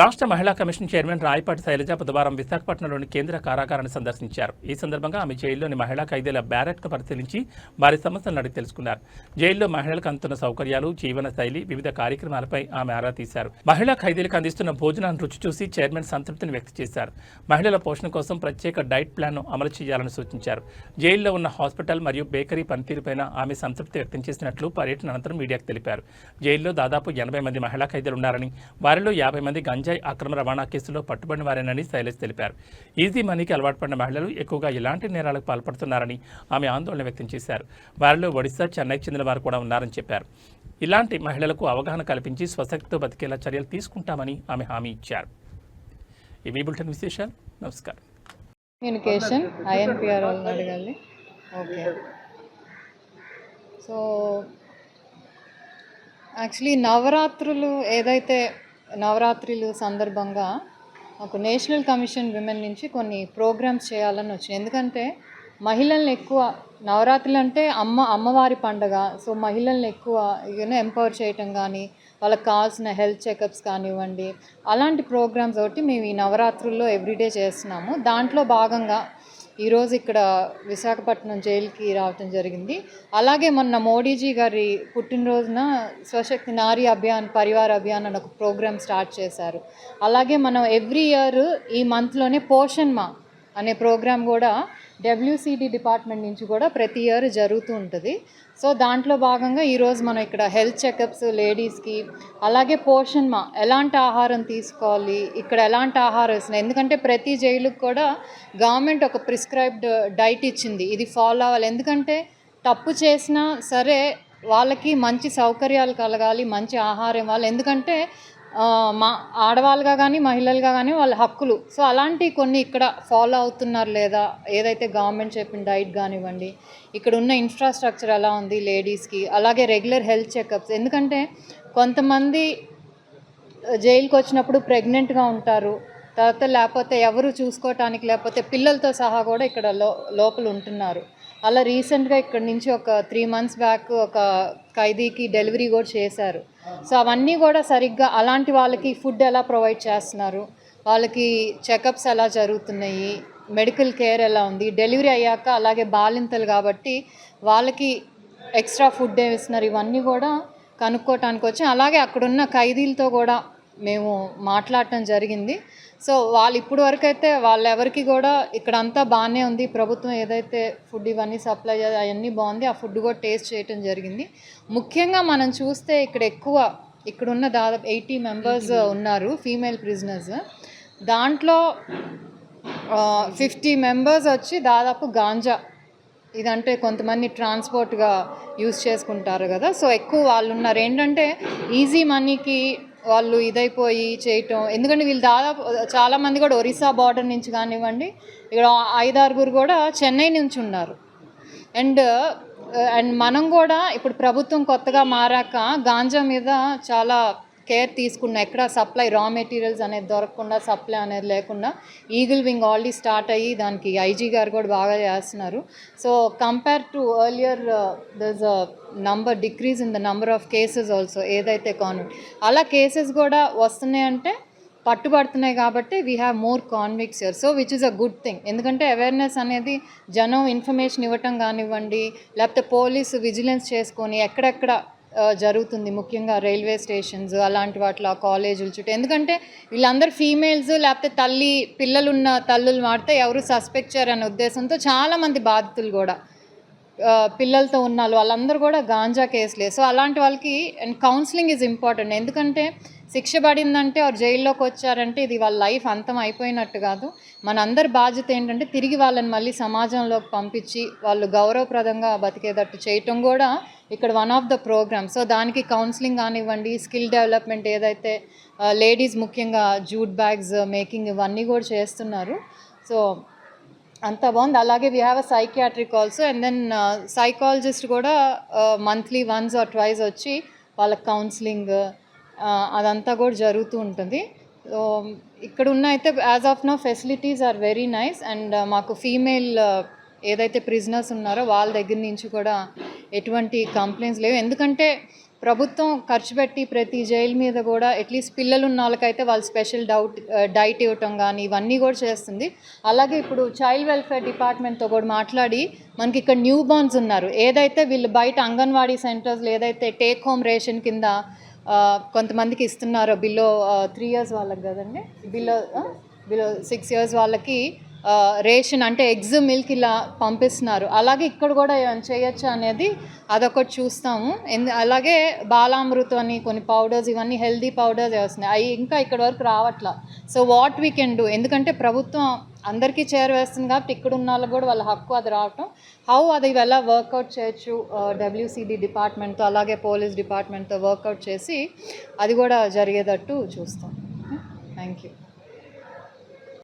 రాష్ట్ర మహిళా commission chairman Rayapati Shailaja బుధవారం విశాఖపట్నంలోని కేంద్ర కారాగారాన్ని సందర్శించారు. ఈ సందర్భంగా ఆమె జైల్లోని మహిళా ఖైదీల బ్యారెట్ను పరిశీలించి వారి సమస్యలను అడిగి తెలుసుకున్నారు. జైల్లో మహిళలకు అందుతున్న సౌకర్యాలు, జీవన శైలి, వివిధ కార్యక్రమాలపై ఆమె ఆరా తీశారు. మహిళా ఖైదీలకు అందిస్తున్న భోజనాన్ని రుచి చూసి చైర్మన్ సంతృప్తిని వ్యక్తం చేశారు. మహిళల పోషణ కోసం ప్రత్యేక డైట్ ప్లాన్ను అమలు చేయాలని సూచించారు. జైల్లో ఉన్న హాస్పిటల్ మరియు బేకరీ పనితీరుపై ఆమె సంతృప్తి వ్యక్తం చేసినట్లు పర్యటన అనంతరం మీడియాకు తెలిపారు. జైల్లో దాదాపు 80 మంది మహిళా ఖైదీలు ఉన్నారని, వారిలో 50 మంది గంజాయి అక్రమ రవాణా కేసులో పట్టుబడిన వారేనని శైలజ్ తెలిపారు. ఈజీ మనీకి అలవాటు పడిన మహిళలు ఎక్కువగా ఇలాంటి నేరాలకు పాల్పడుతున్నారని ఆమె ఆందోళన వ్యక్తం చేశారు. వారిలో ఒడిశా, చెన్నైకి చెందిన వారు కూడా ఉన్నారని చెప్పారు. ఇలాంటి మహిళలకు అవగాహన కల్పించి స్వశక్తితో బతికేలా చర్యలు తీసుకుంటామని ఆమె హామీ ఇచ్చారు. ఇవి బులెటిన్ విశేషాలు. నమస్కారం. కమ్యూనికేషన్ ఐఎన్పిఆర్ వాళ్ళని అడగాలి. ఓకే, సో యాక్చువల్లీ నవరాత్రులు సందర్భంగా ఒక నేషనల్ కమిషన్ విమెన్ నుంచి కొన్ని ప్రోగ్రామ్స్ చేయాలని వచ్చింది. ఎందుకంటే మహిళల్ని ఎక్కువ నవరాత్రులు అంటే అమ్మవారి పండగ. సో మహిళల్ని ఎక్కువ ఎంపవర్ చేయటం కానీ, వాళ్ళకి కావాల్సిన హెల్త్ చెకప్స్ కానివ్వండి, అలాంటి ప్రోగ్రామ్స్ ఒకటి మేము ఈ నవరాత్రుల్లో ఎవ్రీడే చేస్తున్నాము. దాంట్లో భాగంగా ఈరోజు ఇక్కడ విశాఖపట్నం జైలుకి రావటం జరిగింది. అలాగే మొన్న మోడీజీ గారి పుట్టినరోజున స్వశక్తి నారీ అభియాన్, పరివార్ అభియాన్ అని ఒక ప్రోగ్రామ్ స్టార్ట్ చేశారు. అలాగే మనం ఎవ్రీ ఇయర్ ఈ మంత్లోనే పోషణ్ మా అనే ప్రోగ్రామ్ కూడా డబ్ల్యూసిడి డిపార్ట్మెంట్ నుంచి కూడా ప్రతి ఇయర్ జరుగుతూ ఉంటుంది. సో దాంట్లో భాగంగా ఈరోజు మనం ఇక్కడ హెల్త్ చెకప్స్ లేడీస్కి, అలాగే పోషణ్ మా ఎలాంటి ఆహారం తీసుకోవాలి, ఇక్కడ ఎలాంటి ఆహారం ఇస్తున్నాయి, ఎందుకంటే ప్రతి జైలుకు కూడా గవర్నమెంట్ ఒక ప్రిస్క్రైబ్డ్ డైట్ ఇచ్చింది, ఇది ఫాలో అవ్వాలి. ఎందుకంటే తప్పు చేసినా సరే వాళ్ళకి మంచి సౌకర్యాలు కలగాలి, మంచి ఆహారం ఇవ్వాలి. ఎందుకంటే మా ఆడవాళ్ళుగా కానీ మహిళలుగా కానీ వాళ్ళ హక్కులు. సో అలాంటివి కొన్ని ఇక్కడ ఫాలో అవుతున్నారు లేదా, ఏదైతే గవర్నమెంట్ చెప్పిన డైట్ కానివ్వండి, ఇక్కడ ఉన్న ఇన్ఫ్రాస్ట్రక్చర్ ఎలా ఉంది లేడీస్కి, అలాగే రెగ్యులర్ హెల్త్ చెకప్స్. ఎందుకంటే కొంతమంది జైలుకి వచ్చినప్పుడు ప్రెగ్నెంట్గా ఉంటారు, తర్వాత లేకపోతే ఎవరు చూసుకోవటానికి లేకపోతే పిల్లలతో సహా కూడా ఇక్కడ లోపల ఉంటున్నారు. అలా రీసెంట్గా ఇక్కడ నుంచి ఒక 3 months బ్యాక్ ఒక ఖైదీకి డెలివరీ కూడా చేశారు. సో అవన్నీ కూడా సరిగ్గా అలాంటి వాళ్ళకి ఫుడ్ ఎలా ప్రొవైడ్ చేస్తున్నారు, వాళ్ళకి చెకప్స్ ఎలా జరుగుతున్నాయి, మెడికల్ కేర్ ఎలా ఉంది, డెలివరీ అయ్యాక అలాగే బాలింతలు కాబట్టి వాళ్ళకి ఎక్స్ట్రా ఫుడ్ ఏమి ఇస్తున్నారు, ఇవన్నీ కూడా కనుక్కోవటానికి వచ్చి అలాగే అక్కడున్న ఖైదీలతో కూడా మేము మాట్లాడటం జరిగింది. సో వాళ్ళు ఇప్పుడు వరకు అయితే వాళ్ళెవరికి కూడా ఇక్కడ అంతా బాగానే ఉంది, ప్రభుత్వం ఏదైతే ఫుడ్ ఇవన్నీ సప్లై అవన్నీ బాగుంది, ఆ ఫుడ్ కూడా టేస్ట్ చేయటం జరిగింది. ముఖ్యంగా మనం చూస్తే ఇక్కడున్న దాదాపు 80 members ఉన్నారు ఫీమేల్ ప్రిజనర్స్. దాంట్లో 50 members వచ్చి దాదాపు గాంజా, ఇదంటే కొంతమంది ట్రాన్స్పోర్ట్గా యూజ్ చేసుకుంటారు కదా, సో ఎక్కువ వాళ్ళు ఉన్నారు. ఏంటంటే ఈజీ మనీకి వాళ్ళు ఇదైపోయి చేయటం. ఎందుకంటే వీళ్ళు దాదాపు చాలామంది కూడా ఒరిస్సా బార్డర్ నుంచి కానివ్వండి, ఇక్కడ 5-6 కూడా చెన్నై నుంచి ఉన్నారు. అండ్ మనం కూడా ఇప్పుడు ప్రభుత్వం కొత్తగా మారాక గాంజా మీద చాలా కేర్ తీసుకున్నా, ఎక్కడ సప్లై రా మెటీరియల్స్ అనేది దొరకకుండా, సప్లై అనేది లేకుండా ఈగిల్ వింగ్ ఆల్రెడీ స్టార్ట్ అయ్యి దానికి ఐజీ గారు కూడా బాగా చేస్తున్నారు. So compare to earlier there's a decrease in the number of cases also, ఏదైతే కాన్విక్ట్ అలా కేసెస్ కూడా వస్తున్నాయంటే పట్టుబడుతున్నాయి కాబట్టి we have more convicts here. So which is a good thing. ఎందుకంటే అవేర్నెస్ అనేది జనం ఇన్ఫర్మేషన్ ఇవ్వటం కానివ్వండి, లేకపోతే పోలీసు విజిలెన్స్ చేసుకొని ఎక్కడెక్కడ జరుగుతుంది, ముఖ్యంగా రైల్వే స్టేషన్స్ అలాంటి వాటిలో, కాలేజీల చుట్టూ. ఎందుకంటే వీళ్ళందరూ ఫీమేల్స్ లేకపోతే పిల్లలున్న తల్లులు మాడితే ఎవరు సస్పెక్ట్ చేయరనే ఉద్దేశంతో చాలామంది బాధితులు కూడా పిల్లలతో ఉన్న వాళ్ళందరూ కూడా గాంజా కేసులే. సో అలాంటి వాళ్ళకి అండ్ కౌన్సిలింగ్ ఈజ్ ఇంపార్టెంట్. ఎందుకంటే శిక్ష పడిందంటే వారు జైల్లోకి వచ్చారంటే ఇది వాళ్ళ లైఫ్ అంతం అయిపోయినట్టు కాదు. మనందరి బాధ్యత ఏంటంటే తిరిగి వాళ్ళని మళ్ళీ సమాజంలోకి పంపించి వాళ్ళు గౌరవప్రదంగా బతికేటట్టు చేయటం కూడా ఇక్కడ one of the program. So దానికి కౌన్సిలింగ్ కానివ్వండి, స్కిల్ డెవలప్మెంట్, ఏదైతే లేడీస్ ముఖ్యంగా జూట్ బ్యాగ్స్ మేకింగ్ ఇవన్నీ కూడా చేస్తున్నారు. సో అంతా బాగుంది. అలాగే we have a psychiatric also, and then psychologist కూడా monthly once or twice వచ్చి వాళ్ళకి కౌన్సిలింగ్ అదంతా కూడా జరుగుతూ ఉంటుంది. సో ఇక్కడ ఉన్న అయితే as of now facilities are very nice. And మాకు ఫీమేల్ ఏదైతే ప్రిజనర్స్ ఉన్నారో వాళ్ళ దగ్గర నుంచి కూడా ఎటువంటి కంప్లైంట్స్ లేవు. ఎందుకంటే ప్రభుత్వం ఖర్చు పెట్టి ప్రతి జైలు మీద కూడా అట్లీస్ట్ పిల్లలు ఉన్న వాళ్ళకైతే వాళ్ళు స్పెషల్ డైట్ ఇవ్వటం కానీ ఇవన్నీ కూడా చేస్తుంది. అలాగే ఇప్పుడు చైల్డ్ వెల్ఫేర్ డిపార్ట్మెంట్తో కూడా మాట్లాడి మనకి ఇక్కడ న్యూ బార్న్స్ ఉన్నారు, ఏదైతే వీళ్ళు బయట అంగన్వాడీ సెంటర్స్లో ఏదైతే టేక్ హోమ్ రేషన్ కింద కొంతమందికి ఇస్తున్నారో బిలో 3 years వాళ్ళకి కదండి, బిలో 6 years వాళ్ళకి రేషన్ అంటే ఎగ్స్ మిల్క్ ఇలా పంపిస్తున్నారు. అలాగే ఇక్కడ కూడా ఏమైనా చేయొచ్చా అనేది అదొకటి చూస్తాము. అలాగే బాలామృతం అని కొన్ని పౌడర్స్, ఇవన్నీ హెల్దీ పౌడర్స్ వస్తున్నాయి, అవి ఇంకా ఇక్కడ వరకు రావట్లా. So what we can do, ఎందుకంటే ప్రభుత్వం అందరికీ చేరవేస్తుంది కాబట్టి ఇక్కడ ఉన్న వాళ్ళకి కూడా వాళ్ళ హక్కు అది రావటం. హౌ అది ఎలా వర్కౌట్ చేయొచ్చు WCD డిపార్ట్మెంట్తో అలాగే పోలీస్ డిపార్ట్మెంట్తో వర్కౌట్ చేసి అది కూడా జరిగేటట్టు చూస్తాం. Thank you.